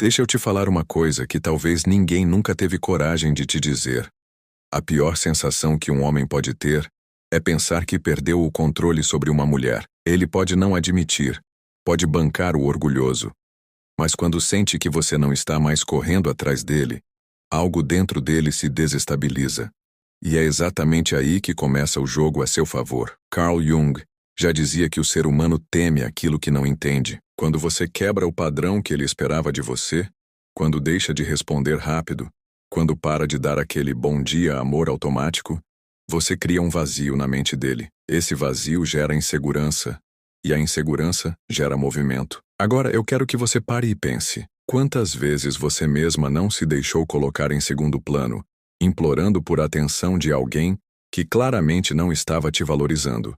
Deixa eu te falar uma coisa que talvez ninguém nunca teve coragem de te dizer. A pior sensação que um homem pode ter é pensar que perdeu o controle sobre uma mulher. Ele pode não admitir, pode bancar o orgulhoso. Mas quando sente que você não está mais correndo atrás dele, algo dentro dele se desestabiliza. E é exatamente aí que começa o jogo a seu favor. Carl Jung já dizia que o ser humano teme aquilo que não entende. Quando você quebra o padrão que ele esperava de você, quando deixa de responder rápido, quando para de dar aquele bom dia amor automático, você cria um vazio na mente dele. Esse vazio gera insegurança, e a insegurança gera movimento. Agora eu quero que você pare e pense. Quantas vezes você mesma não se deixou colocar em segundo plano, implorando por atenção de alguém que claramente não estava te valorizando?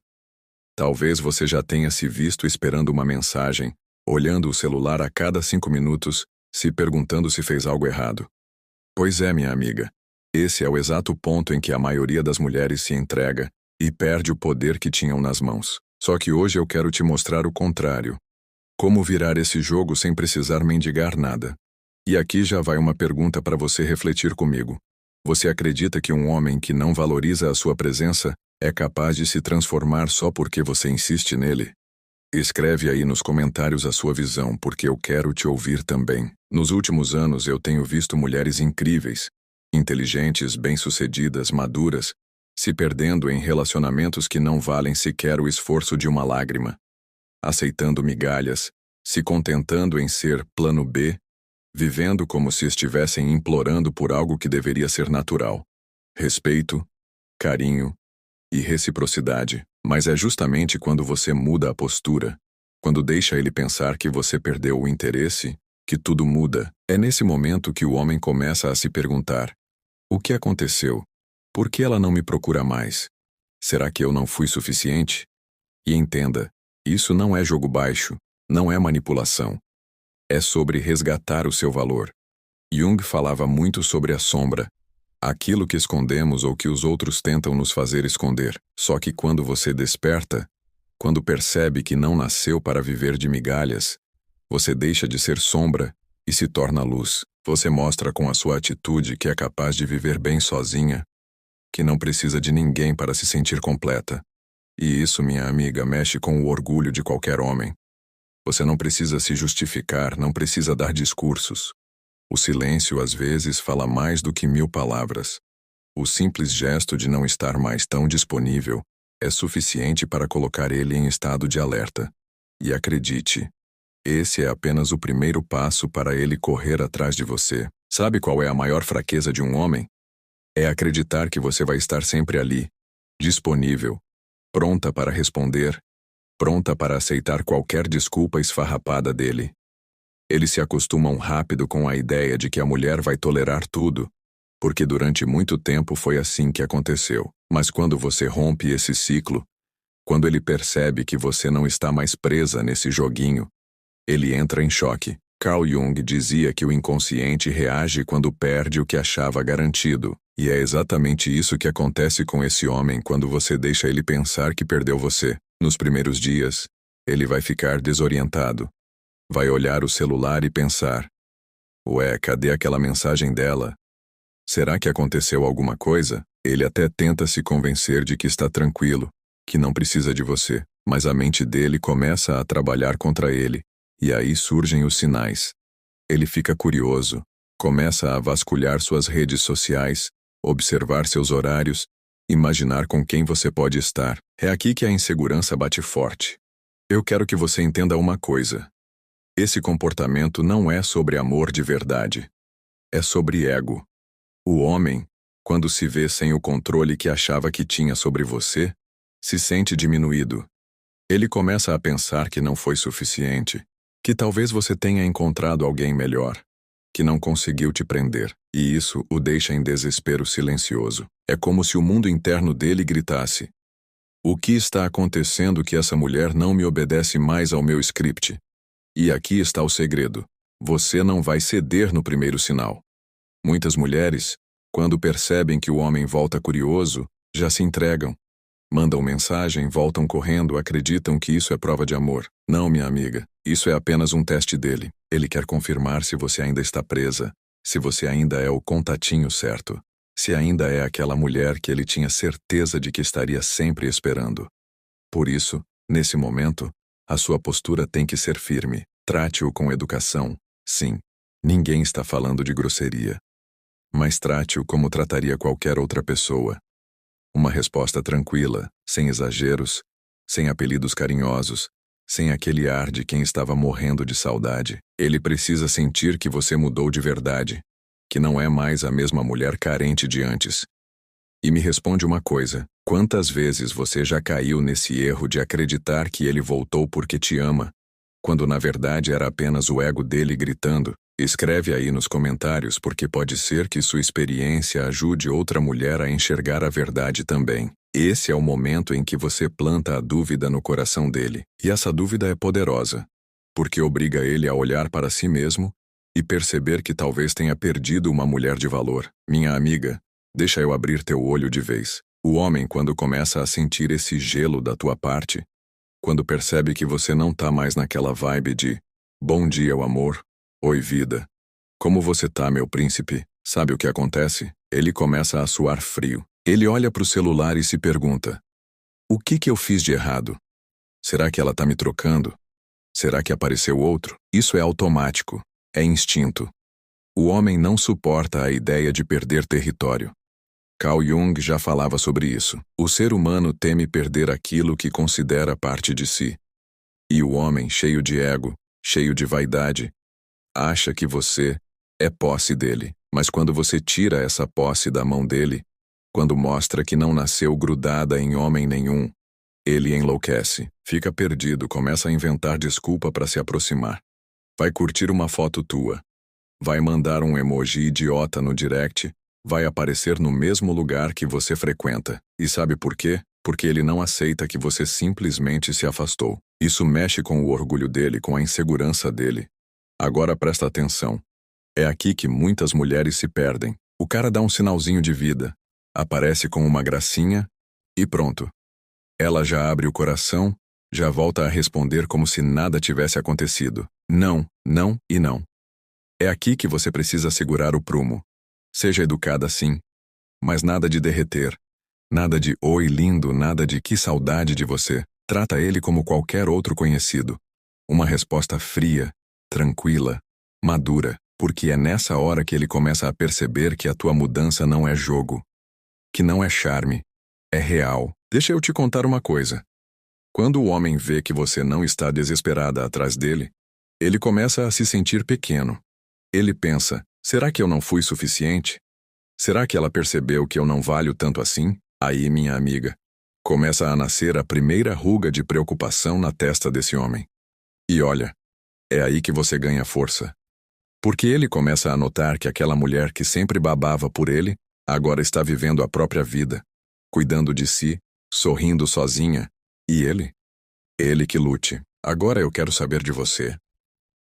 Talvez você já tenha se visto esperando uma mensagem, olhando o celular a cada 5 minutos, se perguntando se fez algo errado. Pois é, minha amiga. Esse é o exato ponto em que a maioria das mulheres se entrega e perde o poder que tinham nas mãos. Só que hoje eu quero te mostrar o contrário. Como virar esse jogo sem precisar mendigar nada? E aqui já vai uma pergunta para você refletir comigo. Você acredita que um homem que não valoriza a sua presença é capaz de se transformar só porque você insiste nele? Escreve aí nos comentários a sua visão, porque eu quero te ouvir também. Nos últimos anos eu tenho visto mulheres incríveis, inteligentes, bem-sucedidas, maduras, se perdendo em relacionamentos que não valem sequer o esforço de uma lágrima, aceitando migalhas, se contentando em ser plano B, vivendo como se estivessem implorando por algo que deveria ser natural. Respeito, carinho e reciprocidade. Mas é justamente quando você muda a postura, quando deixa ele pensar que você perdeu o interesse, que tudo muda. É nesse momento que o homem começa a se perguntar: o que aconteceu? Por que ela não me procura mais? Será que eu não fui suficiente? E entenda, isso não é jogo baixo, não é manipulação. É sobre resgatar o seu valor. Jung falava muito sobre a sombra, aquilo que escondemos ou que os outros tentam nos fazer esconder. Só que quando você desperta, quando percebe que não nasceu para viver de migalhas, você deixa de ser sombra e se torna luz. Você mostra com a sua atitude que é capaz de viver bem sozinha, que não precisa de ninguém para se sentir completa. E isso, minha amiga, mexe com o orgulho de qualquer homem. Você não precisa se justificar, não precisa dar discursos. O silêncio, às vezes, fala mais do que 1000 palavras. O simples gesto de não estar mais tão disponível é suficiente para colocar ele em estado de alerta. E acredite, esse é apenas o primeiro passo para ele correr atrás de você. Sabe qual é a maior fraqueza de um homem? É acreditar que você vai estar sempre ali, disponível, pronta para responder, pronta para aceitar qualquer desculpa esfarrapada dele. Eles se acostumam rápido com a ideia de que a mulher vai tolerar tudo, porque durante muito tempo foi assim que aconteceu. Mas quando você rompe esse ciclo, quando ele percebe que você não está mais presa nesse joguinho, ele entra em choque. Carl Jung dizia que o inconsciente reage quando perde o que achava garantido. E é exatamente isso que acontece com esse homem quando você deixa ele pensar que perdeu você. Nos primeiros dias, ele vai ficar desorientado. Vai olhar o celular e pensar: ué, cadê aquela mensagem dela? Será que aconteceu alguma coisa? Ele até tenta se convencer de que está tranquilo, que não precisa de você, mas a mente dele começa a trabalhar contra ele, e aí surgem os sinais. Ele fica curioso, começa a vasculhar suas redes sociais, observar seus horários, imaginar com quem você pode estar. É aqui que a insegurança bate forte. Eu quero que você entenda uma coisa. Esse comportamento não é sobre amor de verdade. É sobre ego. O homem, quando se vê sem o controle que achava que tinha sobre você, se sente diminuído. Ele começa a pensar que não foi suficiente, que talvez você tenha encontrado alguém melhor, que não conseguiu te prender, e isso o deixa em desespero silencioso. É como se o mundo interno dele gritasse: o que está acontecendo que essa mulher não me obedece mais ao meu script? E aqui está o segredo. Você não vai ceder no primeiro sinal. Muitas mulheres, quando percebem que o homem volta curioso, já se entregam. Mandam mensagem, voltam correndo, acreditam que isso é prova de amor. Não, minha amiga, isso é apenas um teste dele. Ele quer confirmar se você ainda está presa, se você ainda é o contatinho certo, se ainda é aquela mulher que ele tinha certeza de que estaria sempre esperando. Por isso, nesse momento, a sua postura tem que ser firme. Trate-o com educação. Sim, ninguém está falando de grosseria. Mas trate-o como trataria qualquer outra pessoa. Uma resposta tranquila, sem exageros, sem apelidos carinhosos, sem aquele ar de quem estava morrendo de saudade. Ele precisa sentir que você mudou de verdade, que não é mais a mesma mulher carente de antes. E me responde uma coisa: quantas vezes você já caiu nesse erro de acreditar que ele voltou porque te ama, quando na verdade era apenas o ego dele gritando? Escreve aí nos comentários, porque pode ser que sua experiência ajude outra mulher a enxergar a verdade também. Esse é o momento em que você planta a dúvida no coração dele. E essa dúvida é poderosa, porque obriga ele a olhar para si mesmo e perceber que talvez tenha perdido uma mulher de valor. Minha amiga, deixa eu abrir teu olho de vez. O homem, quando começa a sentir esse gelo da tua parte, quando percebe que você não tá mais naquela vibe de bom dia, amor, oi vida, como você tá, meu príncipe? Sabe o que acontece? Ele começa a suar frio. Ele olha pro celular e se pergunta: o que eu fiz de errado? Será que ela tá me trocando? Será que apareceu outro? Isso é automático, é instinto. O homem não suporta a ideia de perder território. Carl Jung já falava sobre isso. O ser humano teme perder aquilo que considera parte de si. E o homem, cheio de ego, cheio de vaidade, acha que você é posse dele. Mas quando você tira essa posse da mão dele, quando mostra que não nasceu grudada em homem nenhum, ele enlouquece, fica perdido, começa a inventar desculpa para se aproximar. Vai curtir uma foto tua. Vai mandar um emoji idiota no direct. Vai aparecer no mesmo lugar que você frequenta. E sabe por quê? Porque ele não aceita que você simplesmente se afastou. Isso mexe com o orgulho dele, com a insegurança dele. Agora presta atenção. É aqui que muitas mulheres se perdem. O cara dá um sinalzinho de vida, aparece com uma gracinha e pronto. Ela já abre o coração, já volta a responder como se nada tivesse acontecido. Não, não e não. É aqui que você precisa segurar o prumo. Seja educada sim, mas nada de derreter. Nada de oi lindo, nada de que saudade de você. Trata ele como qualquer outro conhecido. Uma resposta fria, tranquila, madura, porque é nessa hora que ele começa a perceber que a tua mudança não é jogo, que não é charme, é real. Deixa eu te contar uma coisa. Quando o homem vê que você não está desesperada atrás dele, ele começa a se sentir pequeno. Ele pensa: será que eu não fui suficiente? Será que ela percebeu que eu não valho tanto assim? Aí, minha amiga, começa a nascer a primeira ruga de preocupação na testa desse homem. E olha, é aí que você ganha força. Porque ele começa a notar que aquela mulher que sempre babava por ele, agora está vivendo a própria vida, cuidando de si, sorrindo sozinha. E ele? Ele que lute. Agora eu quero saber de você.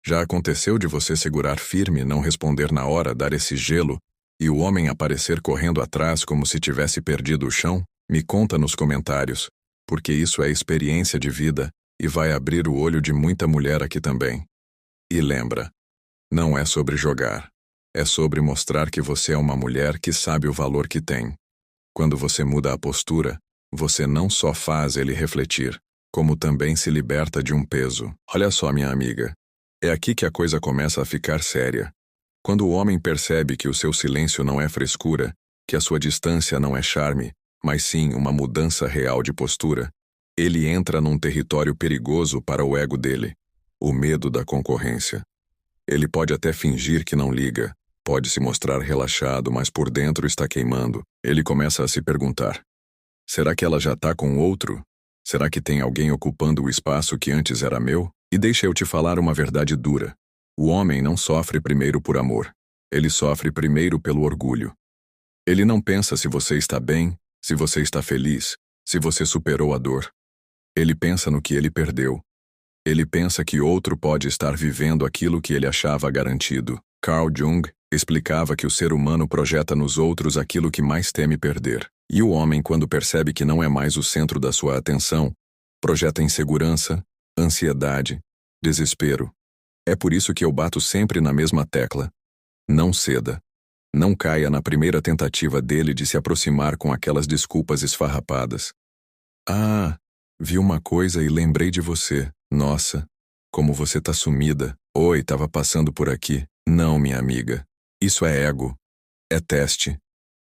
Já aconteceu de você segurar firme, não responder na hora, dar esse gelo, e o homem aparecer correndo atrás como se tivesse perdido o chão? Me conta nos comentários, porque isso é experiência de vida e vai abrir o olho de muita mulher aqui também. E lembra, não é sobre jogar, é sobre mostrar que você é uma mulher que sabe o valor que tem. Quando você muda a postura, você não só faz ele refletir, como também se liberta de um peso. Olha só, minha amiga, é aqui que a coisa começa a ficar séria. Quando o homem percebe que o seu silêncio não é frescura, que a sua distância não é charme, mas sim uma mudança real de postura, ele entra num território perigoso para o ego dele, o medo da concorrência. Ele pode até fingir que não liga, pode se mostrar relaxado, mas por dentro está queimando. Ele começa a se perguntar: será que ela já está com outro? Será que tem alguém ocupando o espaço que antes era meu? E deixa eu te falar uma verdade dura. O homem não sofre primeiro por amor. Ele sofre primeiro pelo orgulho. Ele não pensa se você está bem, se você está feliz, se você superou a dor. Ele pensa no que ele perdeu. Ele pensa que outro pode estar vivendo aquilo que ele achava garantido. Carl Jung Explicava que o ser humano projeta nos outros aquilo que mais teme perder. E o homem, quando percebe que não é mais o centro da sua atenção, projeta insegurança, ansiedade, desespero. É por isso que eu bato sempre na mesma tecla. Não ceda. Não caia na primeira tentativa dele de se aproximar com aquelas desculpas esfarrapadas. Ah, vi uma coisa e lembrei de você. Nossa, como você tá sumida. Oi, tava passando por aqui. Não, minha amiga. Isso é ego. É teste.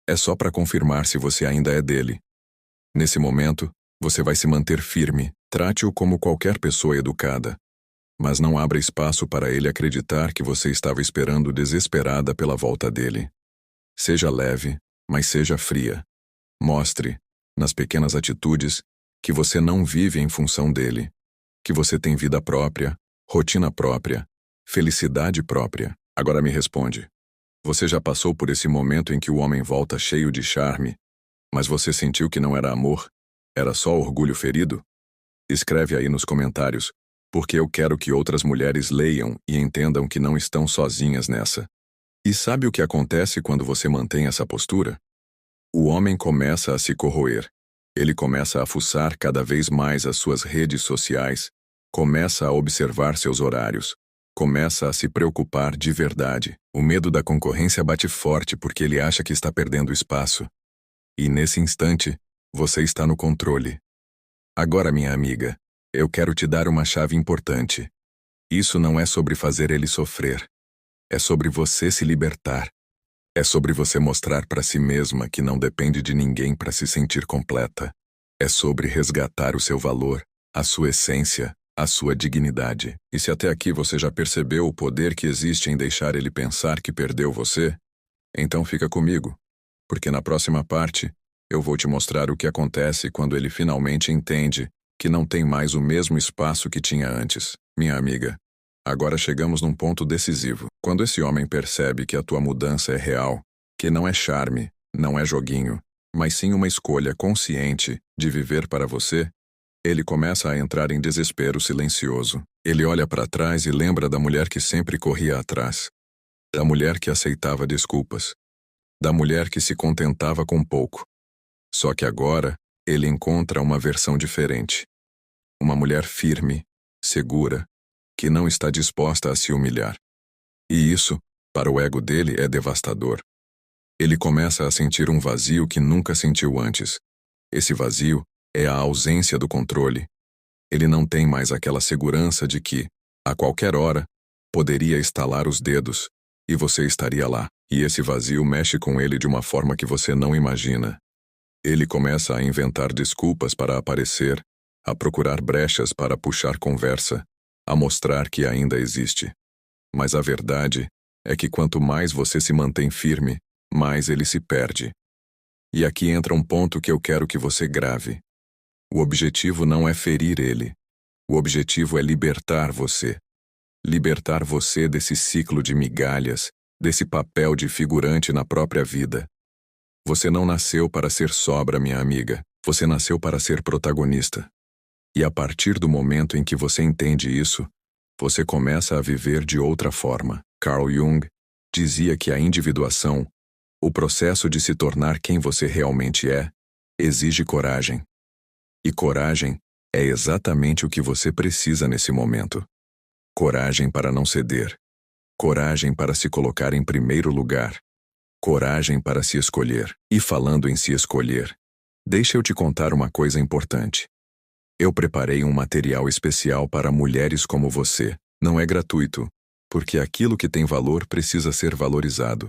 É só para confirmar se você ainda é dele. Nesse momento, você vai se manter firme. Trate-o como qualquer pessoa educada. Mas não abra espaço para ele acreditar que você estava esperando desesperada pela volta dele. Seja leve, mas seja fria. Mostre, nas pequenas atitudes, que você não vive em função dele. Que você tem vida própria, rotina própria, felicidade própria. Agora me responde. Você já passou por esse momento em que o homem volta cheio de charme, mas você sentiu que não era amor, era só orgulho ferido? Escreve aí nos comentários, porque eu quero que outras mulheres leiam e entendam que não estão sozinhas nessa. E sabe o que acontece quando você mantém essa postura? O homem começa a se corroer. Ele começa a fuçar cada vez mais as suas redes sociais, começa a observar seus horários, começa a se preocupar de verdade. O medo da concorrência bate forte porque ele acha que está perdendo espaço. E nesse instante, você está no controle. Agora, minha amiga, eu quero te dar uma chave importante. Isso não é sobre fazer ele sofrer. É sobre você se libertar. É sobre você mostrar para si mesma que não depende de ninguém para se sentir completa. É sobre resgatar o seu valor, a sua essência, a sua dignidade. E se até aqui você já percebeu o poder que existe em deixar ele pensar que perdeu você, então fica comigo, porque na próxima parte eu vou te mostrar o que acontece quando ele finalmente entende que não tem mais o mesmo espaço que tinha antes. Minha amiga, agora chegamos num ponto decisivo. Quando esse homem percebe que a tua mudança é real, que não é charme, não é joguinho, mas sim uma escolha consciente de viver para você, ele começa a entrar em desespero silencioso. Ele olha para trás e lembra da mulher que sempre corria atrás. Da mulher que aceitava desculpas. Da mulher que se contentava com pouco. Só que agora, ele encontra uma versão diferente. Uma mulher firme, segura, que não está disposta a se humilhar. E isso, para o ego dele, é devastador. Ele começa a sentir um vazio que nunca sentiu antes. Esse vazio é a ausência do controle. Ele não tem mais aquela segurança de que, a qualquer hora, poderia estalar os dedos e você estaria lá. E esse vazio mexe com ele de uma forma que você não imagina. Ele começa a inventar desculpas para aparecer, a procurar brechas para puxar conversa, a mostrar que ainda existe. Mas a verdade é que quanto mais você se mantém firme, mais ele se perde. E aqui entra um ponto que eu quero que você grave. O objetivo não é ferir ele. O objetivo é libertar você. Libertar você desse ciclo de migalhas, desse papel de figurante na própria vida. Você não nasceu para ser sobra, minha amiga. Você nasceu para ser protagonista. E a partir do momento em que você entende isso, você começa a viver de outra forma. Carl Jung dizia que a individuação, o processo de se tornar quem você realmente é, exige coragem. E coragem é exatamente o que você precisa nesse momento. Coragem para não ceder. Coragem para se colocar em primeiro lugar. Coragem para se escolher. E falando em se escolher, deixa eu te contar uma coisa importante. Eu preparei um material especial para mulheres como você. Não é gratuito, porque aquilo que tem valor precisa ser valorizado.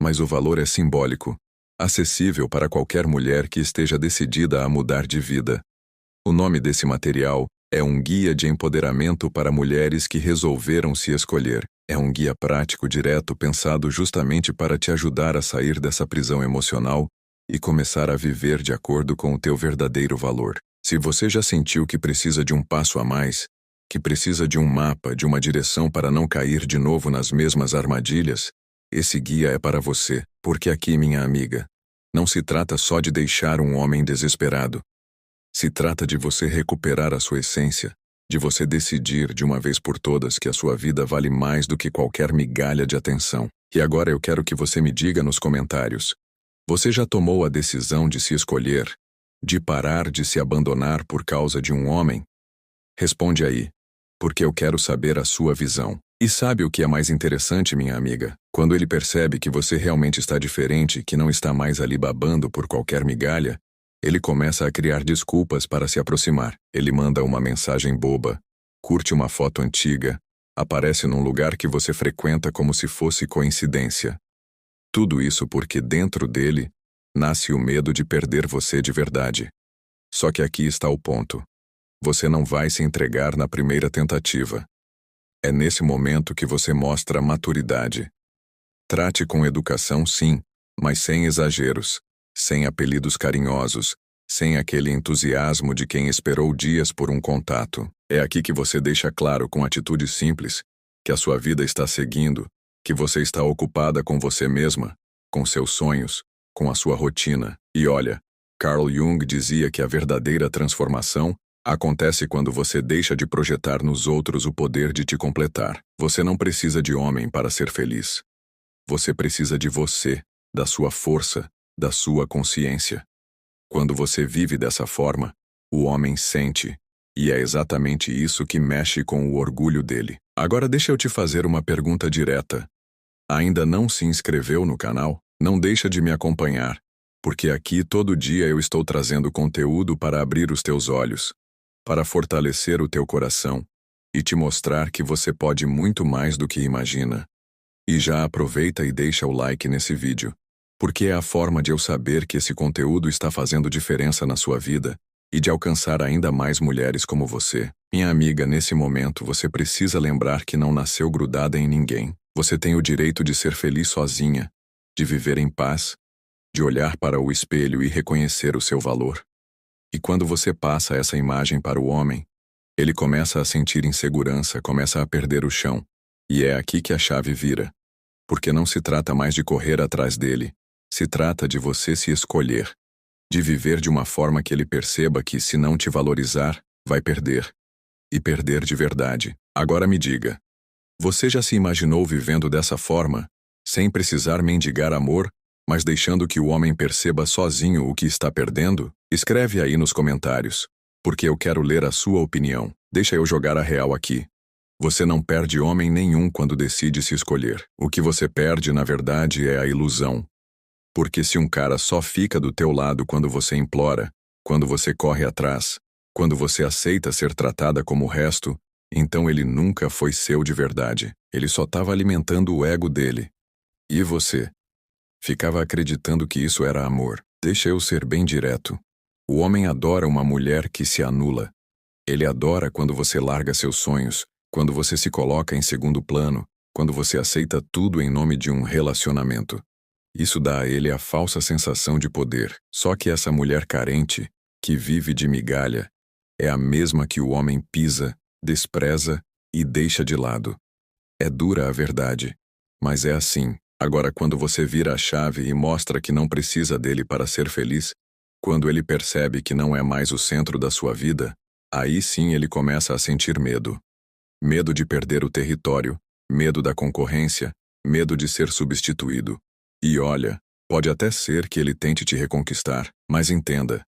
Mas o valor é simbólico, acessível para qualquer mulher que esteja decidida a mudar de vida. O nome desse material é um guia de empoderamento para mulheres que resolveram se escolher. É um guia prático direto pensado justamente para te ajudar a sair dessa prisão emocional e começar a viver de acordo com o teu verdadeiro valor. Se você já sentiu que precisa de um passo a mais, que precisa de um mapa, de uma direção para não cair de novo nas mesmas armadilhas, esse guia é para você, porque aqui, minha amiga, não se trata só de deixar um homem desesperado. Se trata de você recuperar a sua essência, de você decidir de uma vez por todas que a sua vida vale mais do que qualquer migalha de atenção. E agora eu quero que você me diga nos comentários. Você já tomou a decisão de se escolher? De parar de se abandonar por causa de um homem? Responde aí, porque eu quero saber a sua visão. E sabe o que é mais interessante, minha amiga? Quando ele percebe que você realmente está diferente, que não está mais ali babando por qualquer migalha, ele começa a criar desculpas para se aproximar. Ele manda uma mensagem boba, curte uma foto antiga, aparece num lugar que você frequenta como se fosse coincidência. Tudo isso porque dentro dele nasce o medo de perder você de verdade. Só que aqui está o ponto. Você não vai se entregar na primeira tentativa. É nesse momento que você mostra maturidade. Trate com educação, sim, mas sem exageros, sem apelidos carinhosos, sem aquele entusiasmo de quem esperou dias por um contato. É aqui que você deixa claro com atitudes simples que a sua vida está seguindo, que você está ocupada com você mesma, com seus sonhos, com a sua rotina. E olha, Carl Jung dizia que a verdadeira transformação acontece quando você deixa de projetar nos outros o poder de te completar. Você não precisa de homem para ser feliz. Você precisa de você, da sua força, da sua consciência. Quando você vive dessa forma, o homem sente, e é exatamente isso que mexe com o orgulho dele. Agora deixa eu te fazer uma pergunta direta. Ainda não se inscreveu no canal? Não deixa de me acompanhar, porque aqui todo dia eu estou trazendo conteúdo para abrir os teus olhos, para fortalecer o teu coração e te mostrar que você pode muito mais do que imagina. E já aproveita e deixa o like nesse vídeo, porque é a forma de eu saber que esse conteúdo está fazendo diferença na sua vida e de alcançar ainda mais mulheres como você. Minha amiga, nesse momento você precisa lembrar que não nasceu grudada em ninguém. Você tem o direito de ser feliz sozinha, de viver em paz, de olhar para o espelho e reconhecer o seu valor. E quando você passa essa imagem para o homem, ele começa a sentir insegurança, começa a perder o chão. E é aqui que a chave vira. Porque não se trata mais de correr atrás dele, se trata de você se escolher, de viver de uma forma que ele perceba que, se não te valorizar, vai perder. E perder de verdade. Agora me diga, você já se imaginou vivendo dessa forma, sem precisar mendigar amor, mas deixando que o homem perceba sozinho o que está perdendo? Escreve aí nos comentários, porque eu quero ler a sua opinião. Deixa eu jogar a real aqui. Você não perde homem nenhum quando decide se escolher. O que você perde, na verdade, é a ilusão. Porque se um cara só fica do teu lado quando você implora, quando você corre atrás, quando você aceita ser tratada como o resto, então ele nunca foi seu de verdade. Ele só estava alimentando o ego dele. E você? Ficava acreditando que isso era amor. Deixa eu ser bem direto. O homem adora uma mulher que se anula. Ele adora quando você larga seus sonhos, quando você se coloca em segundo plano, quando você aceita tudo em nome de um relacionamento. Isso dá a ele a falsa sensação de poder. Só que essa mulher carente, que vive de migalha, é a mesma que o homem pisa, despreza e deixa de lado. É dura a verdade, mas é assim. Agora, quando você vira a chave e mostra que não precisa dele para ser feliz, quando ele percebe que não é mais o centro da sua vida, aí sim ele começa a sentir medo. Medo de perder o território, medo da concorrência, medo de ser substituído. E olha, pode até ser que ele tente te reconquistar, mas entenda,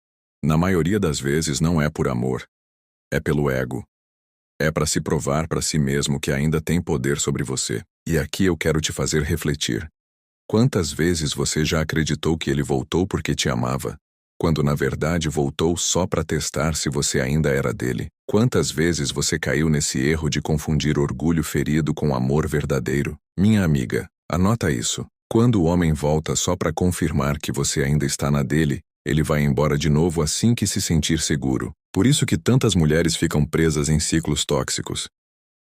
na maioria das vezes não é por amor, é pelo ego. É para se provar para si mesmo que ainda tem poder sobre você. E aqui eu quero te fazer refletir. Quantas vezes você já acreditou que ele voltou porque te amava, quando na verdade voltou só para testar se você ainda era dele? Quantas vezes você caiu nesse erro de confundir orgulho ferido com amor verdadeiro? Minha amiga, anota isso. Quando o homem volta só para confirmar que você ainda está na dele, ele vai embora de novo assim que se sentir seguro. Por isso que tantas mulheres ficam presas em ciclos tóxicos.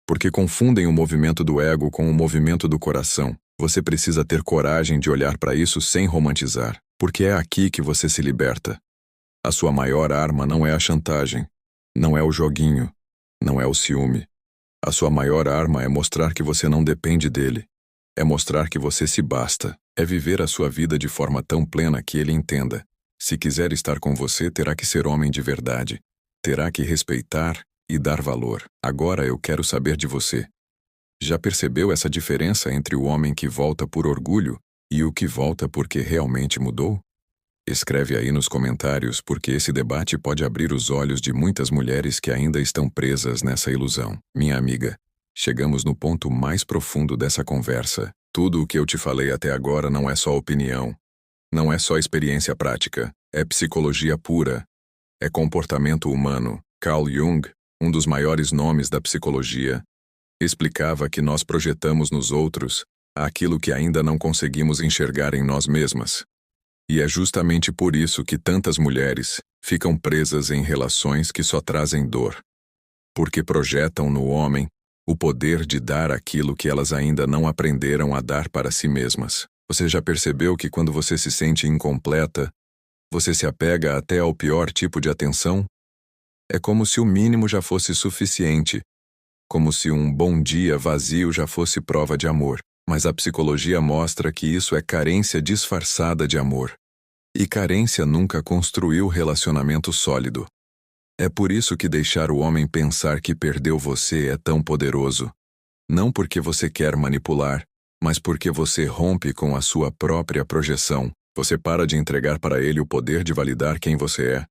Porque confundem o movimento do ego com o movimento do coração. Você precisa ter coragem de olhar para isso sem romantizar, porque é aqui que você se liberta. A sua maior arma não é a chantagem, não é o joguinho, não é o ciúme. A sua maior arma é mostrar que você não depende dele. É mostrar que você se basta. É viver a sua vida de forma tão plena que ele entenda. Se quiser estar com você, terá que ser homem de verdade. Terá que respeitar e dar valor. Agora eu quero saber de você. Já percebeu essa diferença entre o homem que volta por orgulho e o que volta porque realmente mudou? Escreve aí nos comentários porque esse debate pode abrir os olhos de muitas mulheres que ainda estão presas nessa ilusão. Minha amiga, chegamos no ponto mais profundo dessa conversa. Tudo o que eu te falei até agora não é só opinião, não é só experiência prática, é psicologia pura, é comportamento humano. Carl Jung, um dos maiores nomes da psicologia, explicava que nós projetamos nos outros aquilo que ainda não conseguimos enxergar em nós mesmas. E é justamente por isso que tantas mulheres ficam presas em relações que só trazem dor. Porque projetam no homem o poder de dar aquilo que elas ainda não aprenderam a dar para si mesmas. Você já percebeu que quando você se sente incompleta, você se apega até ao pior tipo de atenção? É como se o mínimo já fosse suficiente, como se um bom dia vazio já fosse prova de amor. Mas a psicologia mostra que isso é carência disfarçada de amor. E carência nunca construiu relacionamento sólido. É por isso que deixar o homem pensar que perdeu você é tão poderoso. Não porque você quer manipular, mas porque você rompe com a sua própria projeção. Você para de entregar para ele o poder de validar quem você é.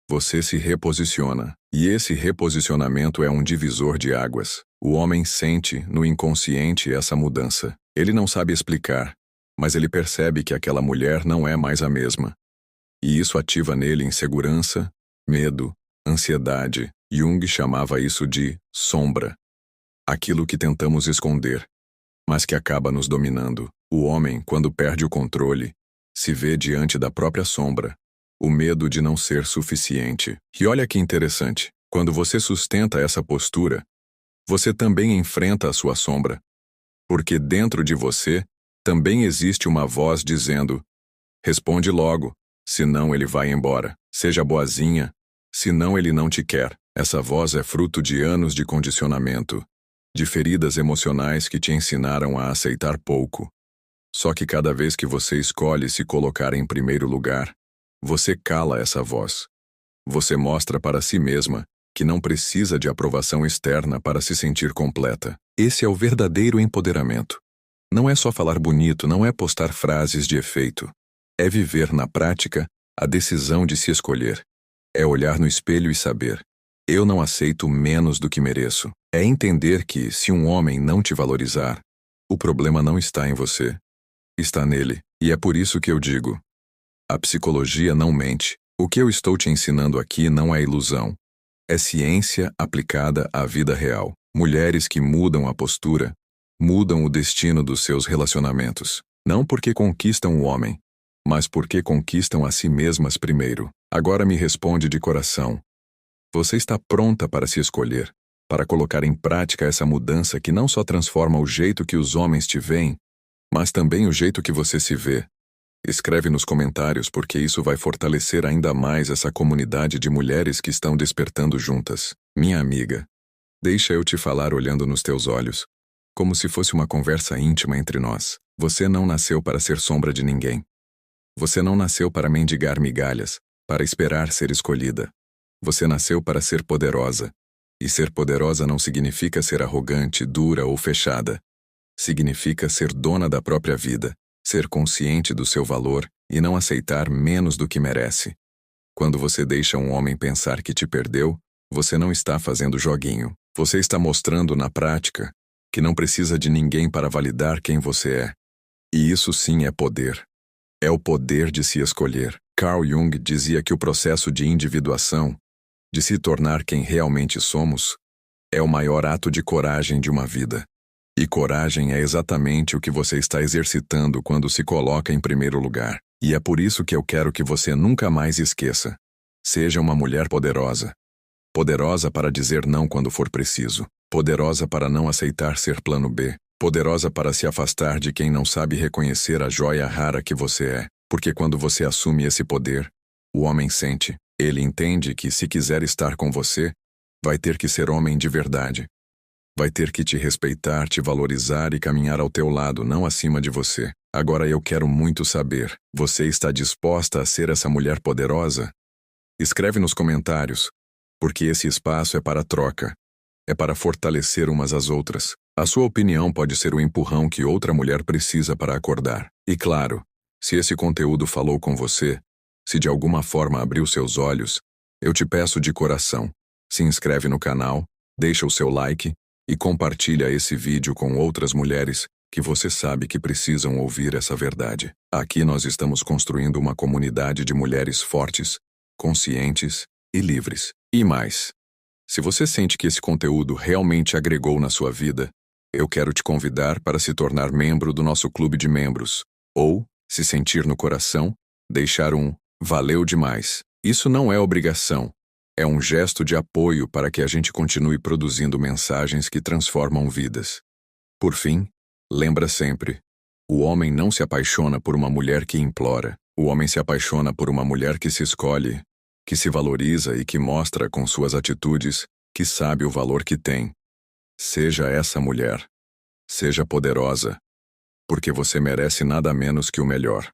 Você se reposiciona. E esse reposicionamento é um divisor de águas. O homem sente, no inconsciente, essa mudança. Ele não sabe explicar, mas ele percebe que aquela mulher não é mais a mesma. E isso ativa nele insegurança, medo, ansiedade. Jung chamava isso de sombra. Aquilo que tentamos esconder, mas que acaba nos dominando. O homem, quando perde o controle, se vê diante da própria sombra. O medo de não ser suficiente. E olha que interessante, quando você sustenta essa postura, você também enfrenta a sua sombra. Porque dentro de você também existe uma voz dizendo: responde logo, senão ele vai embora. Seja boazinha, senão ele não te quer. Essa voz é fruto de anos de condicionamento, de feridas emocionais que te ensinaram a aceitar pouco. Só que cada vez que você escolhe se colocar em primeiro lugar, você cala essa voz. Você mostra para si mesma que não precisa de aprovação externa para se sentir completa. Esse é o verdadeiro empoderamento. Não é só falar bonito, não é postar frases de efeito. É viver na prática a decisão de se escolher. É olhar no espelho e saber: eu não aceito menos do que mereço. É entender que, se um homem não te valorizar, o problema não está em você. Está nele. E é por isso que eu digo: a psicologia não mente. O que eu estou te ensinando aqui não é ilusão. É ciência aplicada à vida real. Mulheres que mudam a postura, mudam o destino dos seus relacionamentos. Não porque conquistam o homem, mas porque conquistam a si mesmas primeiro. Agora me responde de coração. Você está pronta para se escolher, para colocar em prática essa mudança que não só transforma o jeito que os homens te veem, mas também o jeito que você se vê? Escreve nos comentários porque isso vai fortalecer ainda mais essa comunidade de mulheres que estão despertando juntas. Minha amiga, deixa eu te falar olhando nos teus olhos, como se fosse uma conversa íntima entre nós. Você não nasceu para ser sombra de ninguém. Você não nasceu para mendigar migalhas, para esperar ser escolhida. Você nasceu para ser poderosa. E ser poderosa não significa ser arrogante, dura ou fechada. Significa ser dona da própria vida. Ser consciente do seu valor e não aceitar menos do que merece. Quando você deixa um homem pensar que te perdeu, você não está fazendo joguinho. Você está mostrando na prática que não precisa de ninguém para validar quem você é. E isso sim é poder. É o poder de se escolher. Carl Jung dizia que o processo de individuação, de se tornar quem realmente somos, é o maior ato de coragem de uma vida. E coragem é exatamente o que você está exercitando quando se coloca em primeiro lugar. E é por isso que eu quero que você nunca mais esqueça. Seja uma mulher poderosa. Poderosa para dizer não quando for preciso. Poderosa para não aceitar ser plano B. Poderosa para se afastar de quem não sabe reconhecer a joia rara que você é. Porque quando você assume esse poder, o homem sente. Ele entende que se quiser estar com você, vai ter que ser homem de verdade. Vai ter que te respeitar, te valorizar e caminhar ao teu lado, não acima de você. Agora eu quero muito saber, você está disposta a ser essa mulher poderosa? Escreve nos comentários, porque esse espaço é para troca. É para fortalecer umas às outras. A sua opinião pode ser o empurrão que outra mulher precisa para acordar. E claro, se esse conteúdo falou com você, se de alguma forma abriu seus olhos, eu te peço de coração, se inscreve no canal, deixa o seu like e compartilha esse vídeo com outras mulheres que você sabe que precisam ouvir essa verdade. Aqui nós estamos construindo uma comunidade de mulheres fortes, conscientes e livres. E mais, se você sente que esse conteúdo realmente agregou na sua vida, eu quero te convidar para se tornar membro do nosso clube de membros, ou, se sentir no coração, deixar um "valeu demais". Isso não é obrigação, é um gesto de apoio para que a gente continue produzindo mensagens que transformam vidas. Por fim, lembra sempre, o homem não se apaixona por uma mulher que implora, o homem se apaixona por uma mulher que se escolhe, que se valoriza e que mostra com suas atitudes que sabe o valor que tem. Seja essa mulher. Seja poderosa. Porque você merece nada menos que o melhor.